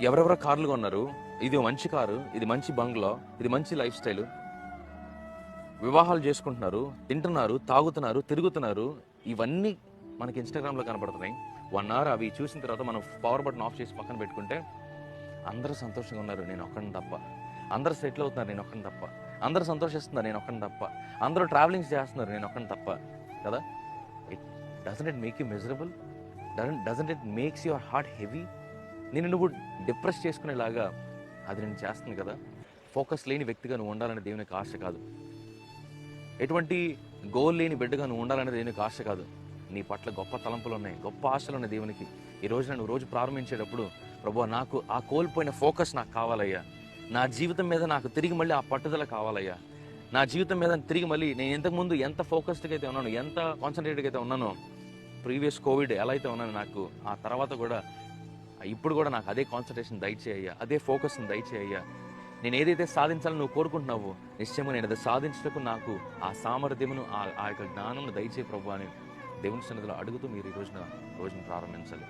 ఎవరెవరో కార్లు కొన్నారు, ఇది మంచి కారు, ఇది మంచి బంగ్లా, ఇది మంచి లైఫ్ స్టైల్, వివాహాలు చేసుకుంటున్నారు, తింటున్నారు, తాగుతున్నారు, తిరుగుతున్నారు. ఇవన్నీ మనకి ఇన్స్టాగ్రామ్లో కనపడుతున్నాయి. 1 hour అవి చూసిన తర్వాత మనం పవర్ బటన్ ఆఫ్ చేసి పక్కన పెట్టుకుంటే అందరూ సంతోషంగా ఉన్నారు, నేను ఒక్కడిని తప్ప. అందరూ సెటిల్ అవుతున్నారు, నేను ఒక్కడిని తప్ప. అందరూ సంతోషిస్తున్నారు, నేను ఒక్కడిని తప్ప. అందరూ ట్రావెలింగ్స్ చేస్తున్నారు, నేను ఒక్కడిని తప్ప. కదా? Doesn't it make you miserable? Doesn't it makes your heart heavy? నేను నువ్వు డిప్రెస్ చేసుకునేలాగా అది నేను చేస్తుంది కదా. ఫోకస్ లేని వ్యక్తిగా నువ్వు ఉండాలని దేవునికి ఆశ కాదు. ఎటువంటి గోల్ లేని బిడ్డగా నువ్వు ఉండాలనేది దేవునికి ఆశ కాదు. నీ పట్ల గొప్ప తలంపులు ఉన్నాయి, గొప్ప ఆశలు ఉన్నాయి దేవునికి. ఈ రోజున నువ్వు రోజు ప్రారంభించేటప్పుడు, ప్రభువా నాకు ఆ కోల్పోయిన ఫోకస్ నాకు కావాలయ్యా, నా జీవితం మీద నాకు తిరిగి మళ్ళీ ఆ పట్టుదల కావాలయ్యా, నా జీవితం మీద తిరిగి మళ్ళీ నేను ఇంతకుముందు ఎంత ఫోకస్డ్గా అయితే ఉన్నాను, ఎంత కాన్సన్ట్రేటెడ్గా అయితే ఉన్నానో, ప్రీవియస్ కోవిడ్ ఎలా అయితే ఉన్నాను, నాకు ఆ తర్వాత కూడా ఇప్పుడు కూడా నాకు అదే కాన్సన్ట్రేషన్ దయచేయ్యా, అదే ఫోకస్ని దయచేయ్యా. నేను ఏదైతే సాధించాలని నువ్వు కోరుకుంటున్నావో నిశ్చయంగా నేను అది సాధించటకు నాకు ఆ సామర్థ్యమును ఆ యొక్క జ్ఞానమును దయచే ప్రభు అని దేవుని సన్నిధిలో అడుగుతూ మీరు ఈ రోజును ప్రారంభించాలి.